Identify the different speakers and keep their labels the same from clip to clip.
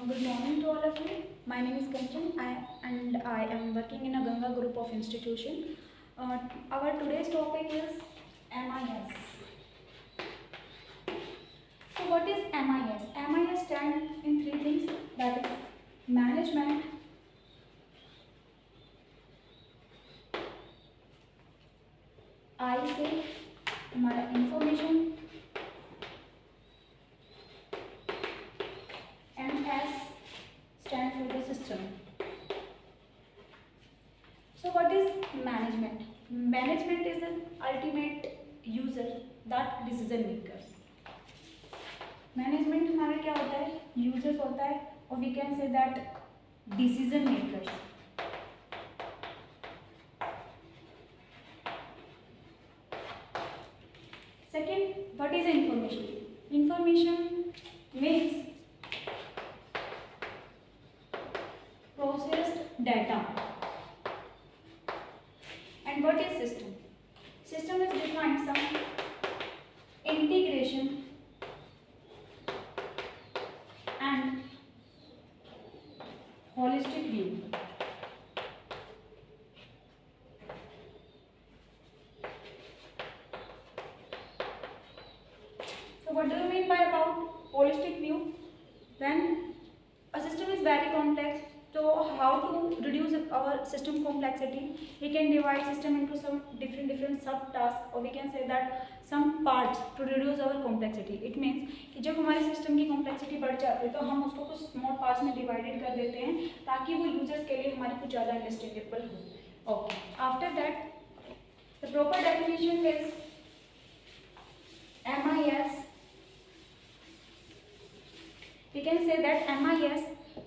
Speaker 1: Good morning to all of you. My name is Kanchan and I am working in a Ganga group of institution. Our today's topic is MIS. So what is MIS? MIS stands in three things, that is management, I से हमारा information, and S stand for the system. So what is management? Management is an ultimate user that decision makers. Management हमारा क्या होता है? Users होता है और we can say that decision makers. Second, what is information? Information means processed data. And what is system? System is defined some integration and holistic view. So what do you mean by about holistic view? When a system is very complex, so how to reduce our system complexity? We can divide system into some different subtasks, or we can say that some parts to reduce our complexity. It means कि जब हमारे system की complexity बढ़ जाती है तो हम उसको कुछ स्मॉल पार्ट्स में डिवाइडेड कर देते हैं ताकि वो यूजर्स के लिए हमारे कुछ ज़्यादा अंडरस्टैंडेबल हो. Okay, after that the proper definition is MIS. We can say that MIS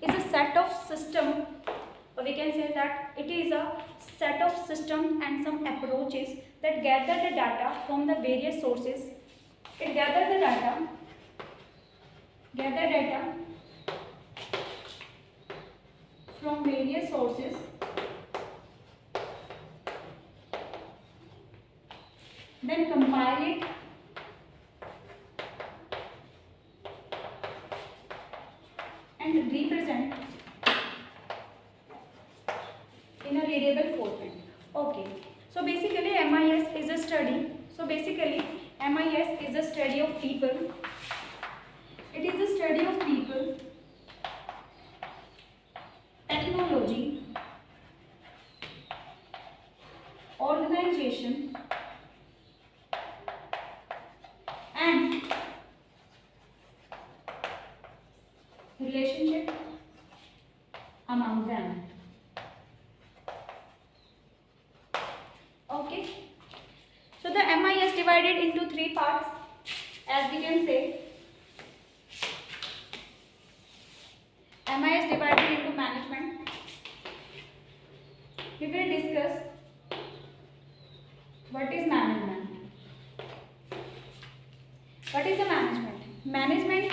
Speaker 1: is a set of system, or we can say that it is a set of system and some approaches that gather the data from the various sources. It gather data from various sources then compile it and represent in a readable format. Okay, so basically MIS is a study. MIS is a study of people. It is a study of people, technology, organization, and relationship among them. Okay, so the MIS divided into three parts, as we can say. MIS divided into management. We will discuss what is management. What is the management?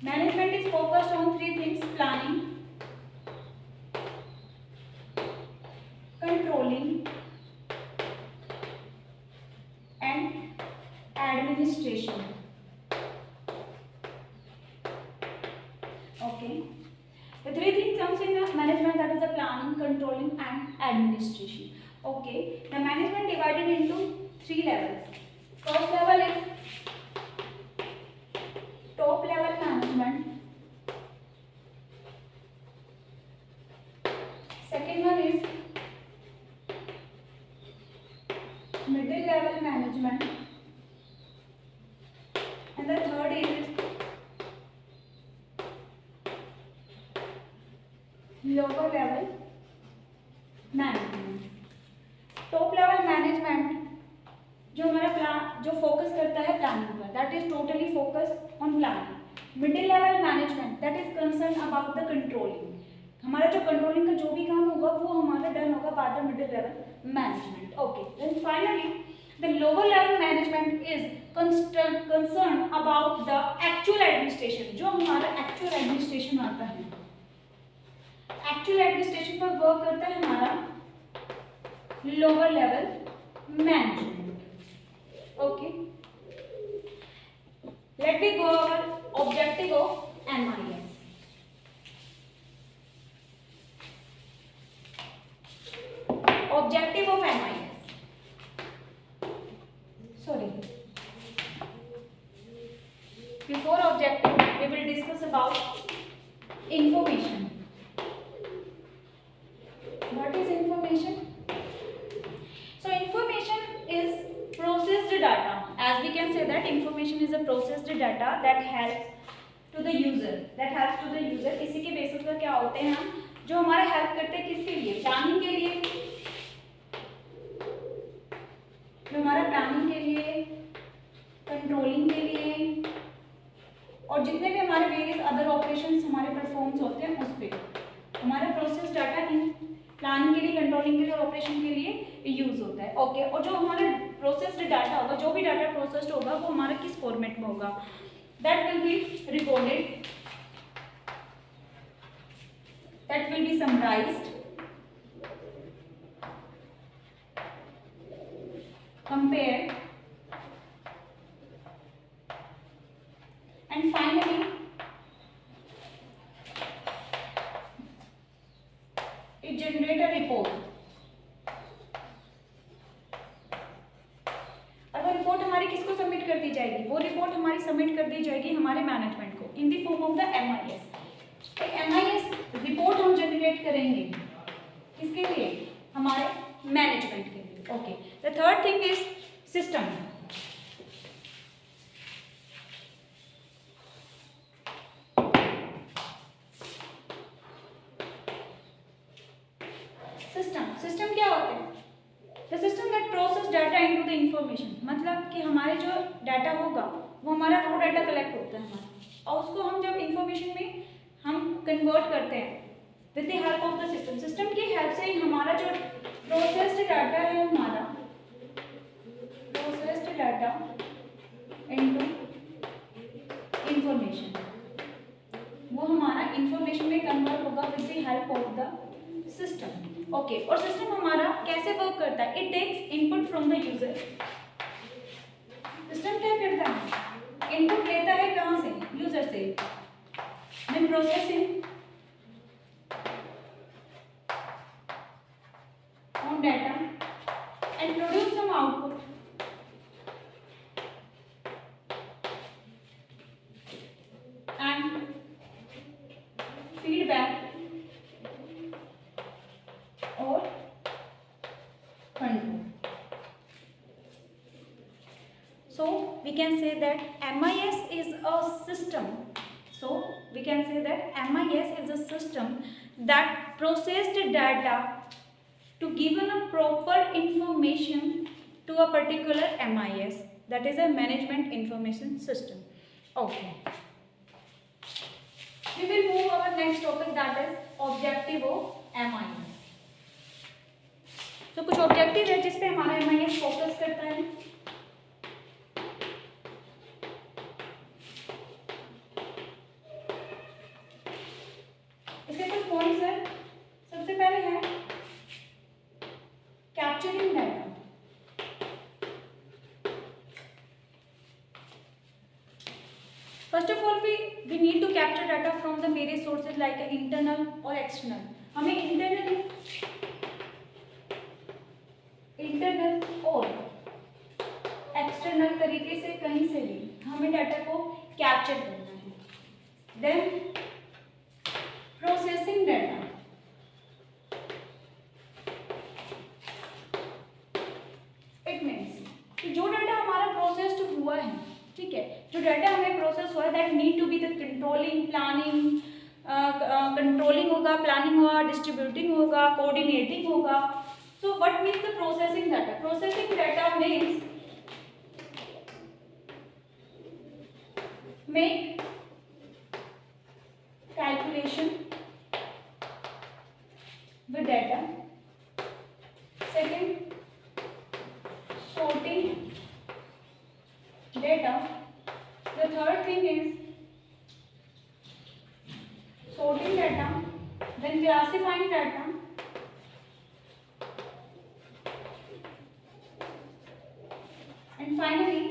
Speaker 1: Management is focused on three things: planning, controlling, and administration. Okay, the three things comes in the management, that is the planning, controlling, and administration. Okay, the management divided into three levels. First level is top level management. Second one is middle level management, and the third is lower level management. Top level management जो हमारा जो focus करता है planning पर, that is totally focus on planning. Middle level management that is concern about the controlling. हमारा जो controlling का जो भी काम होगा वो हमारा डन होगा by the middle level management. Okay, then finally the lower level management is concern about the actual administration. जो हमारा एक्चुअल एडमिनिस्ट्रेशन आता है, एक्चुअल एडमिनिस्ट्रेशन पर वर्क करता है हमारा lower level management. Okay, let me go our objective of MIS. Objective of MIS. Sorry. Before objective, we will discuss about information. What is information? So information is processed data. As we can say that information is a processed data that helps to the user. इसी के basis पर क्या होते हैं हम, जो हमारा help करते हैं किसके लिए? प्लानिंग के लिए, जो हमारा प्लानिंग के लिए, कंट्रोलिंग के लिए, और जितने भी हमारे वेरियस अदर ऑपरेशंस हमारे परफॉर्म्स होते हैं उस पर हमारा प्रोसेस डाटा इन प्लानिंग के लिए, कंट्रोलिंग के लिए और ऑपरेशन के लिए यूज होता है. ओके. और जो हमारा प्रोसेस्ड डाटा होगा, जो भी डाटा प्रोसेस्ड होगा वो हमारा किस फॉर्मेट में होगा? That will be recorded, that will be summarised, compared, and finally it generate a report. और वो रिपोर्ट हमारी किसको सबमिट कर दी जाएगी? वो रिपोर्ट हमारी सबमिट कर दी जाएगी हमारे मैनेजमेंट को in the form of the MIS. एक MIS रिपोर्ट हम जनरेट करेंगे किसके लिए? हमारे मैनेजमेंट के लिए. Okay. The third thing is system. System क्या होते हैं? The system that process data into the information. मतलब कि हमारे जो डाटा होगा वो हमारा रो डाटा कलेक्ट होता है हमारा, और उसको हम जब इंफॉर्मेशन में हम कन्वर्ट करते हैं with the help of the system. System की हेल्प से ही हमारा जो प्रोसेस्ड डाटा है, हमारा प्रोसेस्ड डाटा इनटू इंफॉर्मेशन, वो हमारा इंफॉर्मेशन में कन्वर्ट होगा with the help of the system. Okay. और सिस्टम हमारा कैसे वर्क करता है? It takes input from the user. System क्या करता है? इनपुट लेता है कहाँ से? यूजर से. Then processing on data and produce some output. And feedback or control. So we can say that MIS is a system. So we can say that MIS is a system that processed data to given a proper information to a particular MIS, that is a management information system. Okay. We will move our next topic, that is objective of MIS. तो कुछ objective है जिस पे हमारा MIS focus करता है. इसके कुछ पॉइंट्स हैं. सबसे पहले है capturing data. First of all we need to capture data from the various sources like internal or external. हमें इंटरनल और एक्सटर्नल तरीके से कहीं से भी हमें डाटा को कैप्चर करना है. Then processing data. It means कि जो डाटा हमारा प्रोसेस्ड हुआ है, ठीक है, जो डाटा हमें प्रोसेस हुआ है, that need to be the controlling, planning, controlling होगा, प्लानिंग होगा, डिस्ट्रीब्यूटिंग होगा, कोऑर्डिनेटिंग होगा. So what means the processing data? Processing data means make calculation with data. Second, sorting data. The third thing is sorting data, then classifying data, and finally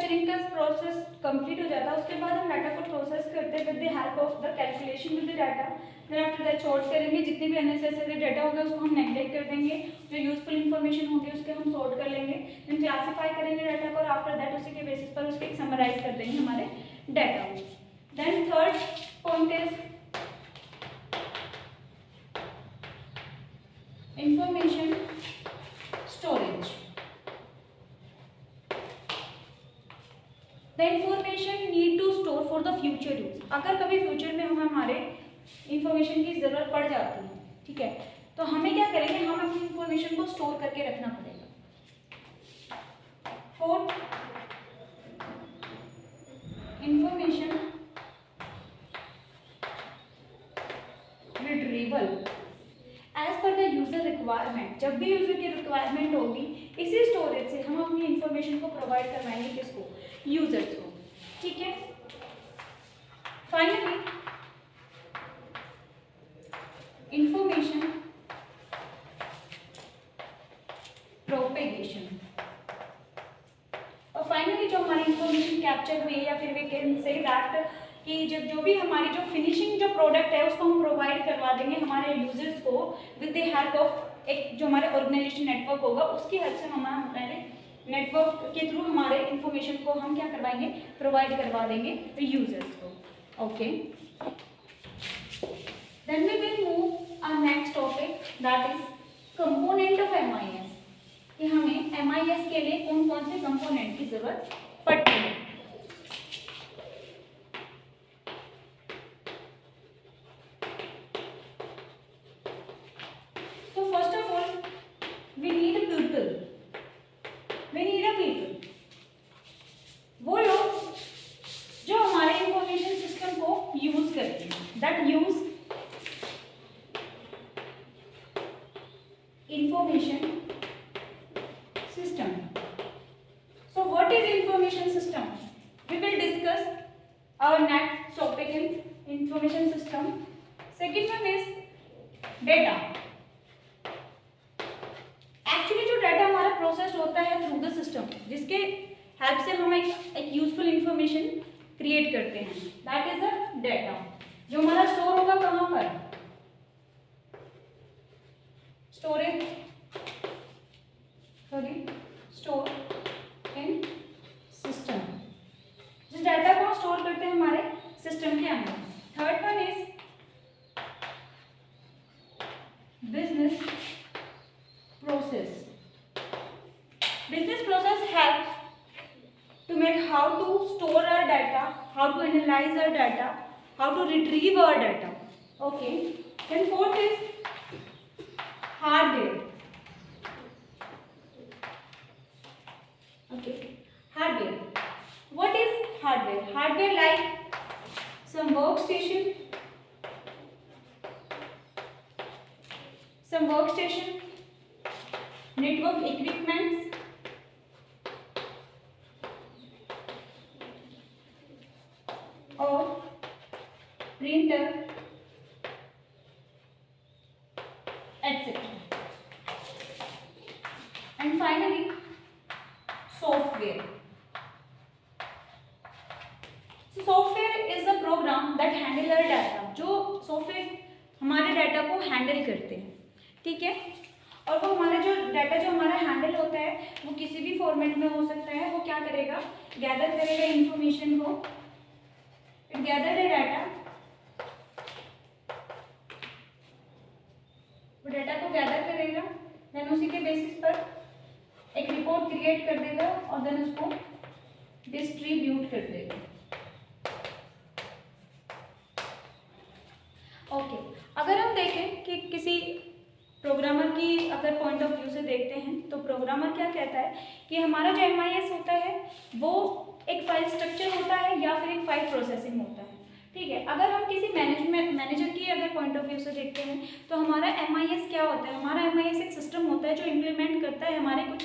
Speaker 1: capturing का process complete हो जाता है, उसके बाद हम data को process करते हैं with the help of the calculation with the data. Then after that sort करेंगे, जितने भी अननेसेसरी डाटा होगा उसको हम नेगलेक्ट कर देंगे, जो यूजफुल इन्फॉर्मेशन होगी उसके हम सॉर्ट कर लेंगे, देन क्लासीफाई करेंगे डाटा को और आफ्टर दैट उसी के बेसिस पर उसके समराइज कर देंगे हमारे डाटा को। Then third point is information storage. The information need to store for the future use. अगर कभी फ्यूचर में हमें हमारे इंफॉर्मेशन की ज़रूरत पड़ जाती है, ठीक है, तो हमें क्या करेंगे, हम अपनी इंफॉर्मेशन को स्टोर करके रखना पड़ेगा। फोर्थ, इंफॉर्मेशन रिट्रीवल एज पर द यूजर रिक्वायरमेंट। जब भी यूजर की रिक्वायरमेंट होगी, इसी स्टोरेज से हम अपनी इंफॉर्मेशन को प्रोवाइड करवाएंगे किसको, यूजर्स को, ठीक है। Finally information propagation. और फाइनली जो हमारी इंफॉर्मेशन कैप्चर हुई है, या फिर वी कैन से दैट कि जब जो भी हमारी जो फिनिशिंग जो प्रोडक्ट है उसको हम प्रोवाइड करवा देंगे हमारे यूजर्स को विद द हेल्प ऑफ एक जो हमारे ऑर्गेनाइजेशन नेटवर्क होगा, उसकी हेल्प से हमारे नेटवर्क के थ्रू हमारे इंफॉर्मेशन को हम क्या करवाएंगे, प्रोवाइड करवा देंगे यूजर्स को। Okay, then we will move our next topic that is component of MIS, कि हमें MIS के लिए कौन कौन से कंपोनेंट की जरूरत पड़ती है। So first of all, we need a people. We need a people. वो लोग जो हमारे इंफॉर्मेशन सिस्टम को यूज करते हैं, that use information system. So what is information system? We will discuss our next topic in information system. Second one is data. Actually जो data हमारा process होता है थ्रू द सिस्टम, जिसके help से हम एक यूजफुल इंफॉर्मेशन क्रिएट करते हैं, दैट इज द डाटा, जो हमारा स्टोर होगा कहाँ पर, स्टोरेज, स्टोर इन सिस्टम। जिस डाटा को हम स्टोर करते हैं हमारे सिस्टम के अंदर। Third one is business process. Business process helps to make how to store our data, how to analyze our data, how to retrieve our data. Okay. Then fourth is hardware. Okay. Hardware. What is hardware? Hardware like some workstation, network equipments, और printer etc. And finally software. Software is a program that handle our data. जो software हमारे data को handle करते हैं, ठीक है, और वो हमारा जो डाटा जो हमारा हैंडल होता है वो किसी भी फॉर्मेट में हो सकता है. वो क्या करेगा, गैदर करेगा इंफॉर्मेशन को, गैदर द डाटा, वो डाटा को गैदर करेगा, देन उसी के बेसिस पर एक रिपोर्ट क्रिएट कर देगा और देन उसको डिस्ट्रीब्यूट कर देगा. ओके, अगर हम देखें कि किसी प्रोग्रामर की अगर पॉइंट ऑफ व्यू से देखते हैं तो प्रोग्रामर क्या कहता है कि हमारा जो MIS होता है वो एक फाइल स्ट्रक्चर होता है या फिर एक फाइल प्रोसेसिंग होता है, ठीक है. अगर हम किसी मैनेजर की अगर पॉइंट ऑफ व्यू से देखते हैं तो हमारा MIS क्या होता है, हमारा MIS एक सिस्टम होता है जो इम्प्लीमेंट करता है हमारे कुछ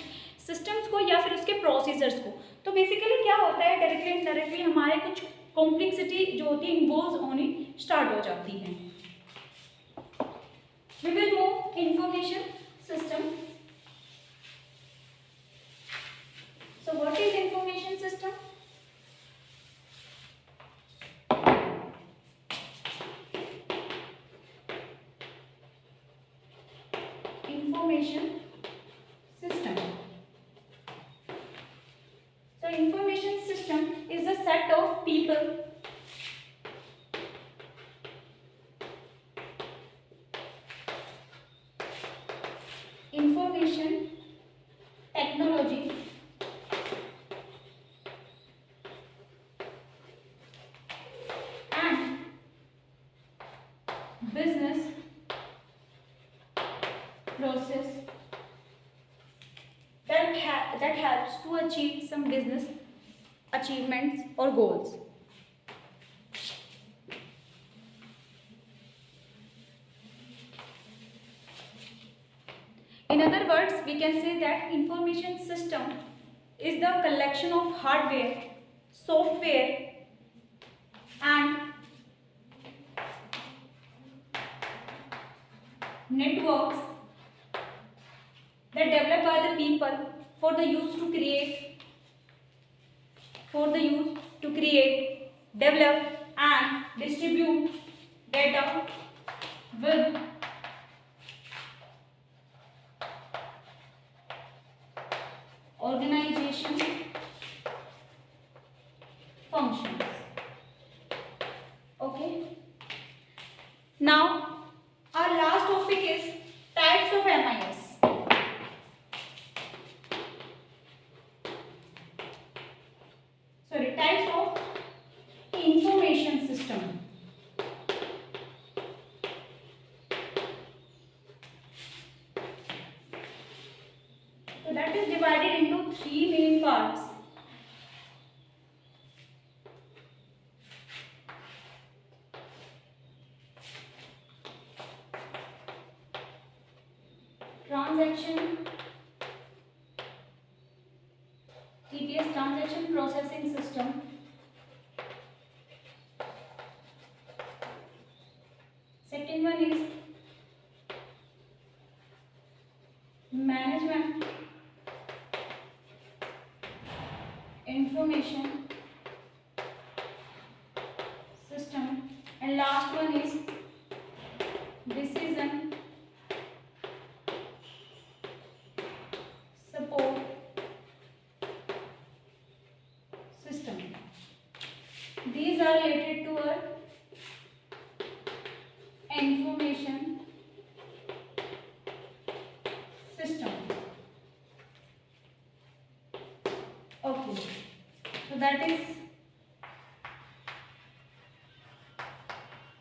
Speaker 1: सिस्टम्स को या फिर उसके प्रोसीजर्स को. तो बेसिकली क्या होता है, डायरेक्टली इनडायरेक्टली हमारे कुछ कॉम्प्लेक्सिटी जो होती है इन्वॉल्व होनी स्टार्ट हो जाती है. We will move information system. So what is information system? information system. So information system is a set of people information technology and business process that helps to achieve some business achievements or goals. In other words, we can say that information system is the collection of hardware, software and networks that developed by the people for the use to create, develop and distribute data with organization functions. Okay. Now our last topic is types of MIS. Types of information system. So that is divided into three main parts. Transaction, TPS, transaction processing system. Second one is management information system, and last one is decision support system. These are related to our information system. Okay, so that is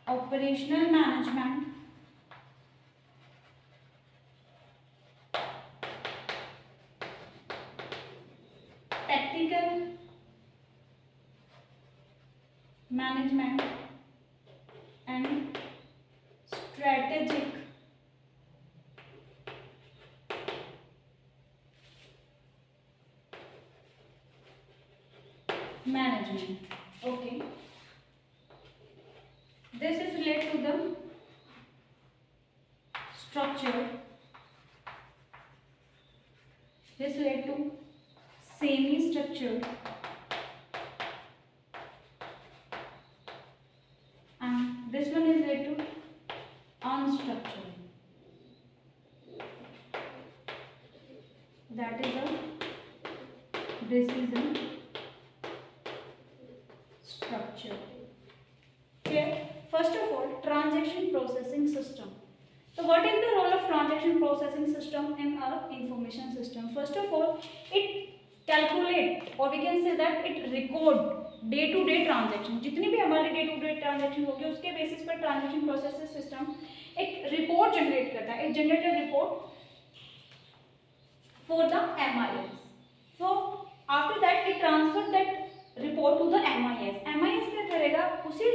Speaker 1: operational management, tactical management and strategic management. Okay, this is related to the structure, this related to semi-structured and this one is related to unstructured. That is a decision structure. Okay, first of all, transaction processing system. So what is the role of transaction processing system in our information system? First of all, it calculate or we can say that it record day to day transaction, जितनी भी हमारे day to day transaction होगी उसके basis पर transaction processing system एक report generate करता है, एक generated report for the MIS. So after that it transfer that report to the MIS. MIS क्या करेगा, उसी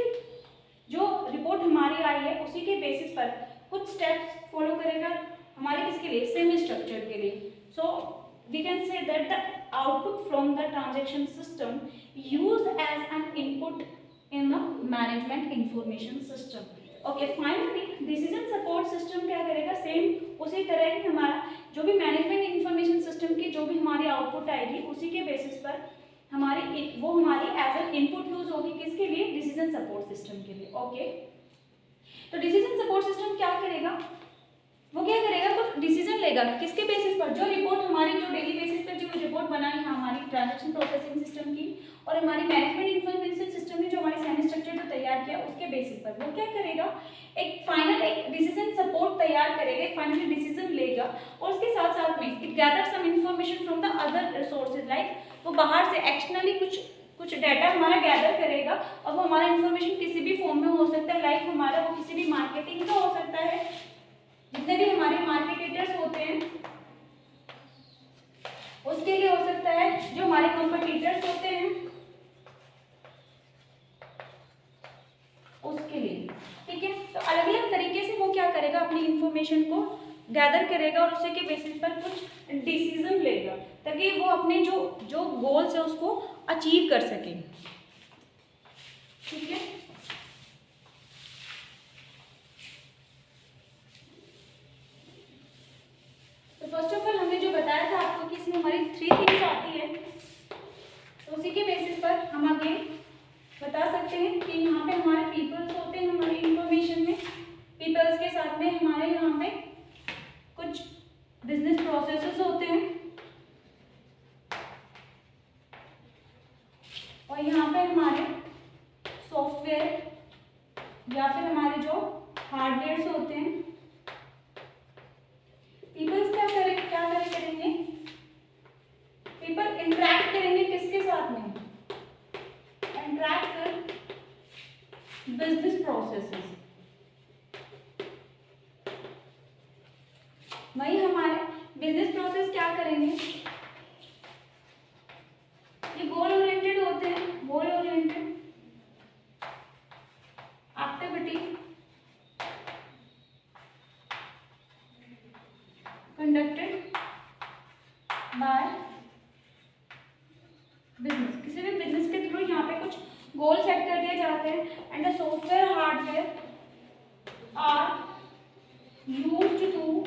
Speaker 1: जो रिपोर्ट हमारी आई है उसी के बेसिस पर कुछ स्टेप्स फॉलो करेगा हमारे किसके लिए, सेमी स्ट्रक्चर के लिए. सो we can say that the output from the transaction system used as an input in the management information system. Okay, finally decision support system क्या करेगा, सेम उसी तरह ही हमारा जो भी मैनेजमेंट इंफॉर्मेशन सिस्टम की जो भी हमारी आउटपुट आएगी उसी के बेसिस पर हमारी वो हमारी एज एन इनपुट यूज होगी किसके लिए, डिसीजन सपोर्ट सिस्टम के लिए. ओके, तो डिसीजन सपोर्ट सिस्टम क्या करेगा, वो क्या करेगा, कुछ डिसीजन लेगा, किसके बेसिस पर, जो रिपोर्ट हमारी जो डेली बेसिस पर जो रिपोर्ट बनाई है हमारी ट्रांजैक्शन प्रोसेसिंग सिस्टम की और हमारी मैनेजमेंट इंफॉर्मेशन सिस्टम ने जो हमारी सेमी स्ट्रक्चर जो तैयार किया उसके बेसिस पर वो क्या करेगा, एक फाइनल एक डिसीजन सपोर्ट तैयार करेगा, एक फाइनल डिसीजन लेगा और उसके साथ साथ में it gather some information from the other sources, like वो बाहर से एक्सटर्नली कुछ डाटा हमारा गैदर करेगा और वो हमारा इंफॉर्मेशन किसी भी फॉर्म में हो सकता है, लाइक हमारा वो किसी भी मार्केटिंग का हो सकता है, जितने भी हमारे मार्केटेटर्स होते हैं उसके लिए हो सकता है, जो हमारे कंपटीटर्स होते हैं उसके लिए, ठीक है। तो अलग अलग तरीके से वो क्या करेगा, अपनी इंफॉर्मेशन को गैदर करेगा और उसी के बेसिस पर कुछ डिसीजन लेगा ताकि वो अपने जो गोल्स है उसको अचीव कर सके, ठीक है। तो फर्स्ट ऑफ ऑल हमने जो बताया था आपको कि इसमें हमारी 3 थिंग्स आती है, तो उसी के बेसिस पर हम आगे बता सकते हैं कि यहाँ पे हमारे पीपल्स होते हैं हमारी इंफॉर्मेशन में, पीपल्स के साथ में हमारे यहाँ पे कुछ बिजनेस प्रोसेसेस होते हैं और यहाँ पे हमारे सॉफ्टवेयर या फिर हमारे जो हार्डवेयर होते हैं। पीपल्स क्या करेंगे, पीपल इंटरैक्ट करेंगे किसके साथ में, इंटरैक्ट कर बिजनेस प्रोसेसेस, वही हमारे बिजनेस प्रोसेस क्या करेंगे, ये गोल ओरिएंटेड होते हैं, goal oriented activity conducted by business, किसी भी बिजनेस के थ्रू यहाँ पे कुछ गोल सेट कर दिए जाते हैं and the software hardware are used to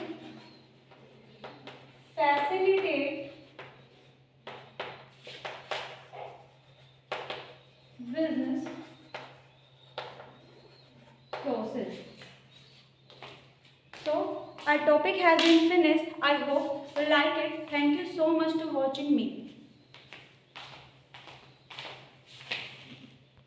Speaker 1: facilitate business process. So our topic has been finished. I hope you like it. Thank you so much to watching me.